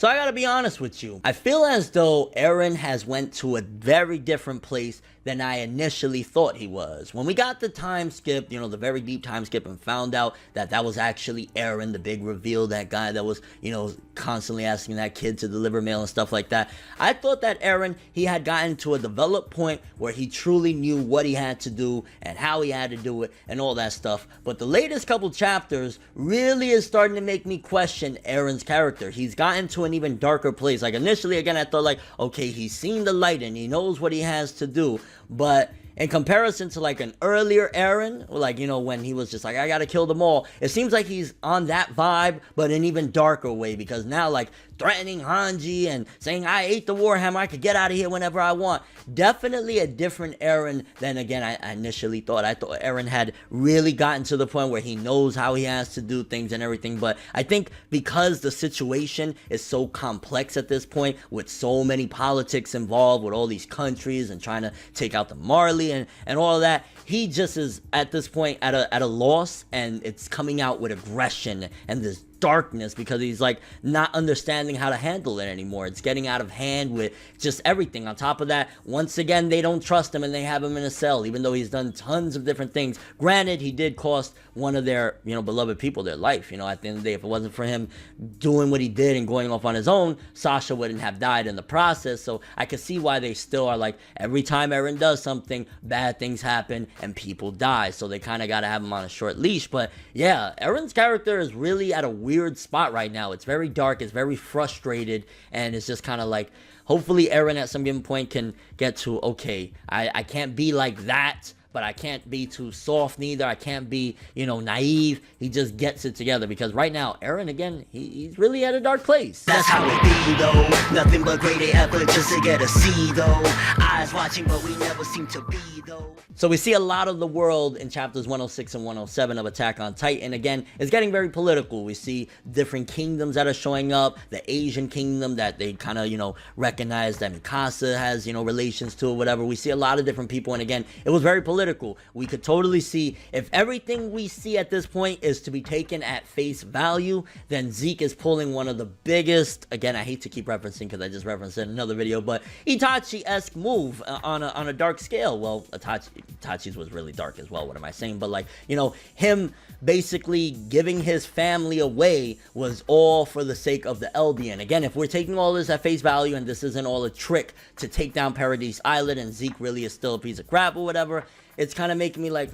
So I gotta be honest with you. I feel as though Eren has went to a very different place than I initially thought he was. When we got the time skip, you know, the very deep time skip, and found out that that was actually Eren, the big reveal, that guy that was, you know, constantly asking that kid to deliver mail and stuff like that, I thought that Eren, he had gotten to a developed point where he truly knew what he had to do and how he had to do it and all that stuff. But the latest couple chapters really is starting to make me question Eren's character. He's gotten to an even darker place. Like initially, again, I thought like, okay, he's seen the light and he knows what he has to do. But in comparison to like an earlier Eren, like, you know, when he was just like, I gotta kill them all, it seems like he's on that vibe, but in an even darker way, because now like threatening Hanji and saying I ate the Warhammer, I could get out of here whenever I want. Definitely a different Eren than, again, I initially thought. I thought Eren had really gotten to the point where he knows how he has to do things and everything, but I think because the situation is so complex at this point, with so many politics involved, with all these countries and trying to take out the Marley and all of that, he just is at this point at a loss, and it's coming out with aggression and this darkness because he's like not understanding how to handle it anymore. It's getting out of hand with just everything. On top of that, once again, they don't trust him and they have him in a cell, even though he's done tons of different things. Granted, he did cost one of their, you know, beloved people their life. You know, at the end of the day, if it wasn't for him doing what he did and going off on his own, Sasha wouldn't have died in the process. So I can see why they still are like, every time Eren does something, bad things happen and people die. So they kind of got to have him on a short leash. But yeah, Eren's character is really at a weird spot right now. It's very dark, it's very frustrated, and it's just kind of like, hopefully Eren at some given point can get to, okay, I can't be like that, but I can't be too soft neither. I can't be, you know, naive. He just gets it together, because right now, Eren, again, he's really at a dark place. That's how it be, though. Nothing but great effort just to get a C, though. Eyes watching, but we never seem to be, though. So we see a lot of the world in chapters 106 and 107 of Attack on Titan. Again, it's getting very political. We see different kingdoms that are showing up. The Asian kingdom that they kind of, you know, recognize that Mikasa has, you know, relations to or whatever. We see a lot of different people, and again, it was very political. We could totally see, if everything we see at this point is to be taken at face value, then Zeke is pulling one of the biggest, again, I hate to keep referencing because I just referenced it in another video, but Itachi-esque move on a dark scale. Well, Itachi's was really dark as well, what am I saying? But like, you know, him basically giving his family away was all for the sake of the Eldian. Again, if we're taking all this at face value and this isn't all a trick to take down Paradise Island and Zeke really is still a piece of crap or whatever, it's kind of making me like,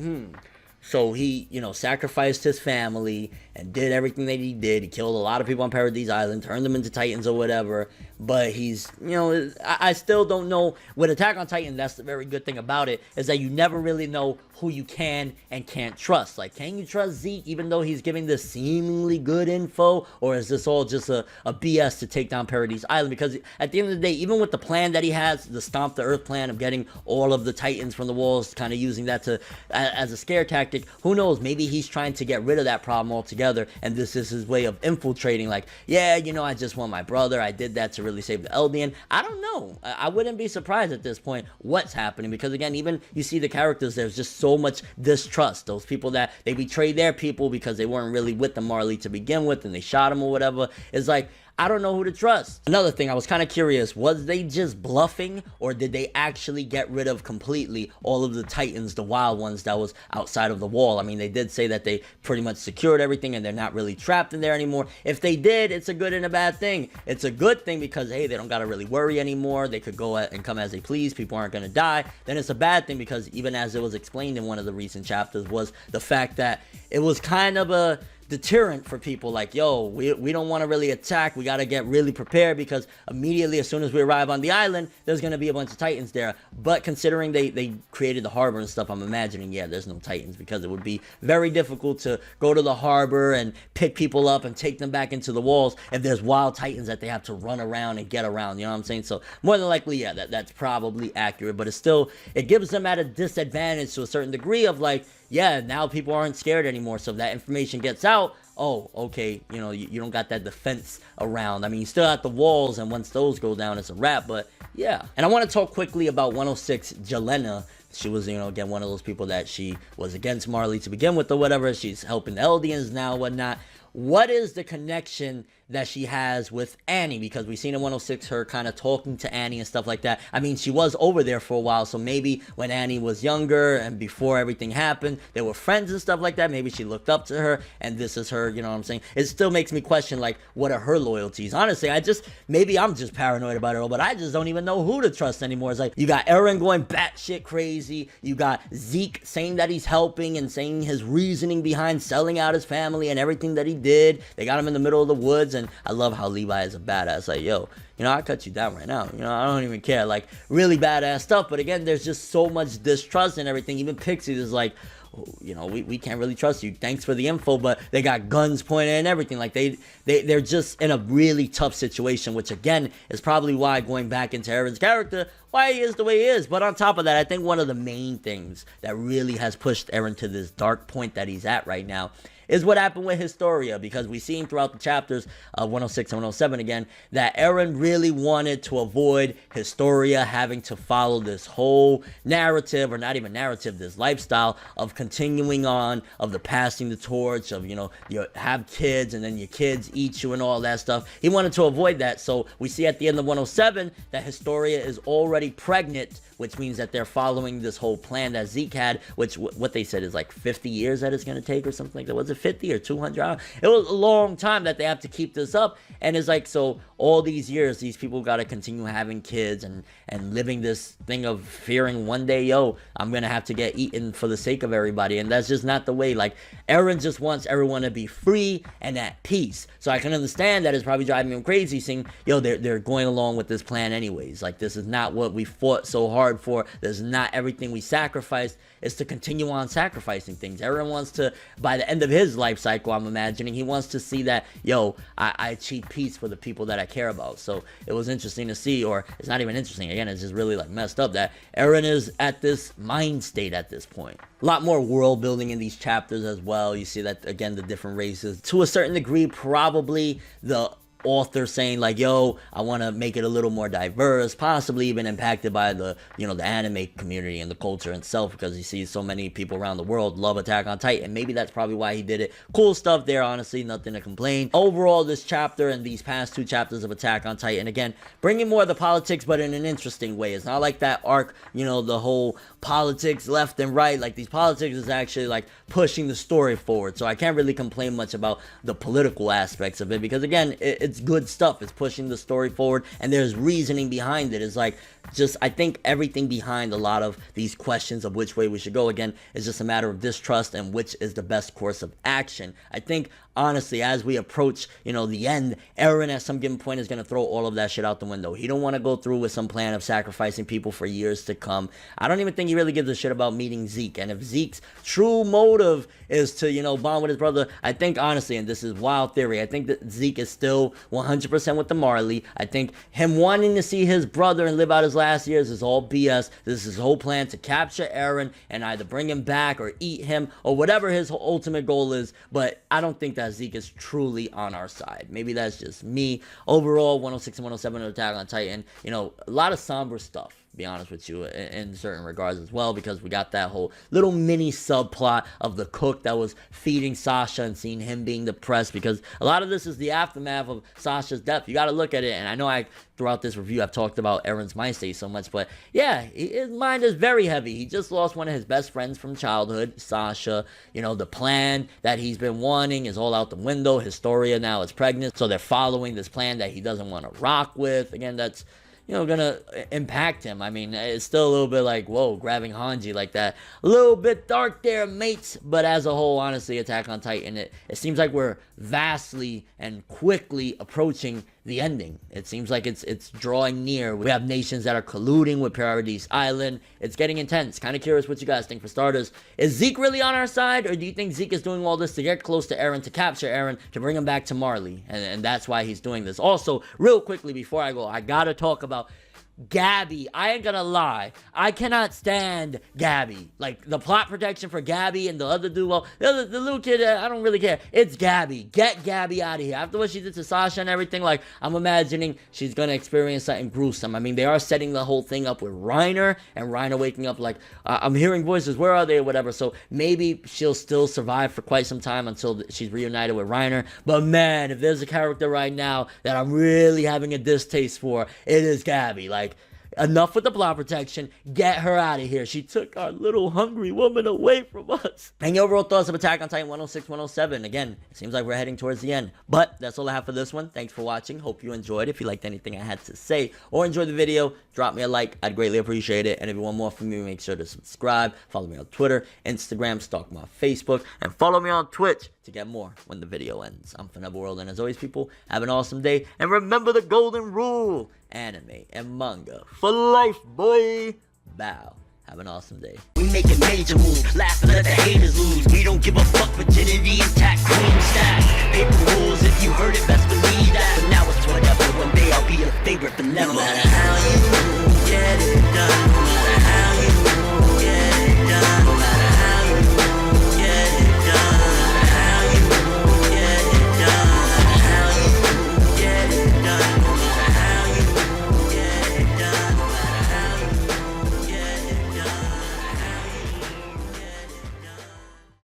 so he, you know, sacrificed his family and did everything that he did. He killed a lot of people on Paradise Island, turned them into Titans or whatever. But he's, you know, I still don't know. With Attack on Titan, that's the very good thing about it, is that you never really know who you can and can't trust. Like, can you trust Zeke even though he's giving this seemingly good info? Or is this all just a BS to take down Paradise Island? Because at the end of the day, even with the plan that he has, the Stomp the Earth plan of getting all of the Titans from the walls, kind of using that to as a scare tactic, who knows? Maybe he's trying to get rid of that problem altogether, and this is his way of infiltrating. Like, yeah, you know, I just want my brother. I did that to really save the Eldian. I don't know. I wouldn't be surprised at this point what's happening, because again, even you see the characters, there's just so much distrust. Those people that they betrayed their people because they weren't really with the Marley to begin with, and they shot him or whatever. It's like, I don't know who to trust. Another thing, I was kind of curious, was they just bluffing, or did they actually get rid of completely all of the Titans, the wild ones that was outside of the wall? I mean, they did say that they pretty much secured everything and they're not really trapped in there anymore. If they did, it's a good and a bad thing. It's a good thing because, hey, they don't got to really worry anymore. They could go and come as they please. People aren't going to die. Then it's a bad thing because, even as it was explained in one of the recent chapters, was the fact that it was kind of a deterrent for people. Like, yo, we don't want to really attack. We got to get really prepared, because immediately as soon as we arrive on the island, there's going to be a bunch of Titans there. But considering they created the harbor and stuff, I'm imagining, yeah, there's no Titans, because it would be very difficult to go to the harbor and pick people up and take them back into the walls if there's wild Titans that they have to run around and get around, you know what I'm saying? So more than likely, yeah, that's probably accurate, but it's still, it gives them at a disadvantage to a certain degree of like, yeah, now people aren't scared anymore. So if that information gets out, oh, okay, you know, you don't got that defense around. I mean, you still have the walls, and once those go down, it's a wrap. But yeah. And I want to talk quickly about 106 Jelena. She was, you know, again, one of those people that she was against Marley to begin with or whatever. She's helping the Eldians now, whatnot. what is the connection that she has with Annie? Because we've seen in 106 her kind of talking to Annie and stuff like that. I mean, she was over there for a while, so maybe when Annie was younger and before everything happened, they were friends and stuff like that. Maybe she looked up to her, and this is her, you know what I'm saying? It still makes me question, like, what are her loyalties? Honestly, maybe I'm just paranoid about it all, but I just don't even know who to trust anymore. It's like, you got Eren going batshit crazy, you got Zeke saying that he's helping and saying his reasoning behind selling out his family and everything that he did. They got him in the middle of the woods, and I love how Levi is a badass. Like, yo, you know, I'll cut you down right now. You know, I don't even care. Like, really badass stuff. But again, there's just so much distrust and everything. Even Pixie is like, oh, you know, we can't really trust you. Thanks for the info, but they got guns pointed and everything. Like, they're just in a really tough situation, which again is probably why, going back into Eren's character, why he is the way he is. But on top of that, I think one of the main things that really has pushed Eren to this dark point that he's at right now is what happened with Historia, because we see throughout the chapters of 106 and 107 again, that Eren really wanted to avoid Historia having to follow this whole narrative, or not even narrative, this lifestyle of continuing on, of the passing the torch, of, you know, you have kids and then your kids eat you and all that stuff. He wanted to avoid that, so we see at the end of 107 that Historia is already pregnant, which means that they're following this whole plan that Zeke had, which what they said is like 50 years that it's going to take or something like that. Was it 50 or 200? It was a long time that they have to keep this up. And it's like, so all these years, these people got to continue having kids and living this thing of fearing one day, yo, I'm going to have to get eaten for the sake of everybody. And that's just not the way. Like, Eren just wants everyone to be free and at peace. So I can understand that it's probably driving him crazy, saying, yo, they're going along with this plan anyways. Like, this is not what we fought so hard for. This is not everything we sacrificed. It's to continue on sacrificing things. Eren wants to, by the end of his life cycle, I'm imagining, he wants to see that, yo, I achieve peace for the people that I care about. So it was interesting to see, or it's not even interesting, again, it's just really like messed up that Eren is at this mind state at this point. A lot more world building in these chapters as well. You see that, again, the different races, to a certain degree, probably the author saying like, yo, I want to make it a little more diverse, possibly even impacted by the, you know, the anime community and the culture itself, because you see so many people around the world love Attack on Titan. Maybe that's probably why he did it. Cool stuff there, honestly, nothing to complain. Overall, this chapter and these past two chapters of Attack on Titan, again, bringing more of the politics, but in an interesting way. It's not like that arc, you know, the whole politics left and right. Like, these politics is actually like pushing the story forward. So I can't really complain much about the political aspects of it, because again, it's good stuff. It's pushing the story forward, and there's reasoning behind it. It's like, just, I think everything behind a lot of these questions of which way we should go, again, is just a matter of distrust and which is the best course of action. I think, honestly, as we approach, you know, the end, Eren at some given point is going to throw all of that shit out the window. He don't want to go through with some plan of sacrificing people for years to come. I don't even think he really gives a shit about meeting Zeke. And if Zeke's true motive is to, you know, bond with his brother, I think, honestly, and this is wild theory, I think that Zeke is still 100% with the Marley. I think him wanting to see his brother and live out his last years is all BS. This is his whole plan to capture Eren and either bring him back or eat him or whatever his ultimate goal is. But I don't think that Zeke is truly on our side. Maybe that's just me. Overall, 106 and 107 of Attack on Titan, you know, a lot of somber stuff, be honest with you, in certain regards as well, because we got that whole little mini subplot of the cook that was feeding Sasha and seeing him being depressed, because a lot of this is the aftermath of Sasha's death. You got to look at it, and I know throughout this review I've talked about Eren's mind state so much, but yeah, his mind is very heavy. He just lost one of his best friends from childhood, Sasha. You know, the plan that he's been wanting is all out the window. Historia now is pregnant, so they're following this plan that he doesn't want to rock with. Again, that's, you know, gonna impact him. I mean, it's still a little bit like, whoa, grabbing Hanji like that. A little bit dark there, mates. But as a whole, honestly, Attack on Titan, it seems like we're vastly and quickly approaching the ending. It seems like it's drawing near. We have nations that are colluding with Paradise Island. It's getting intense. Kind of curious what you guys think. For starters, is Zeke really on our side, or do you think Zeke is doing all this to get close to Eren, to capture Eren, to bring him back to Marley, and that's why he's doing this? Also, real quickly before I go, I gotta talk about Gabby, I ain't gonna lie, I cannot stand Gabby. Like, the plot protection for Gabby and the other dude, well, the little kid, I don't really care. It's Gabby. Get Gabby out of here. After what she did to Sasha and everything, like, I'm imagining she's gonna experience something gruesome. I mean, they are setting the whole thing up with Reiner, and Reiner waking up like, I'm hearing voices, where are they, or whatever. So maybe she'll still survive for quite some time until she's reunited with Reiner. But man, if there's a character right now that I'm really having a distaste for, it is Gabby. Like, enough with the plot protection. Get her out of here. She took our little hungry woman away from us. And your overall thoughts of Attack on Titan 106, 107. Again, it seems like we're heading towards the end. But that's all I have for this one. Thanks for watching. Hope you enjoyed. If you liked anything I had to say or enjoyed the video, drop me a like. I'd greatly appreciate it. And if you want more from me, make sure to subscribe. Follow me on Twitter, Instagram, stalk me on Facebook, and follow me on Twitch to get more when the video ends. I'm ForneverWorld, and as always, people, have an awesome day. And remember the golden rule. Anime and manga for life, boy. Bow. Have an awesome day. We making major moves, laughing at the haters lose. We don't give a fuck, virginity intact, queen stack. Paper rules, if you heard it, best believe that. But now it's whatever, one day I'll be your favorite, but never.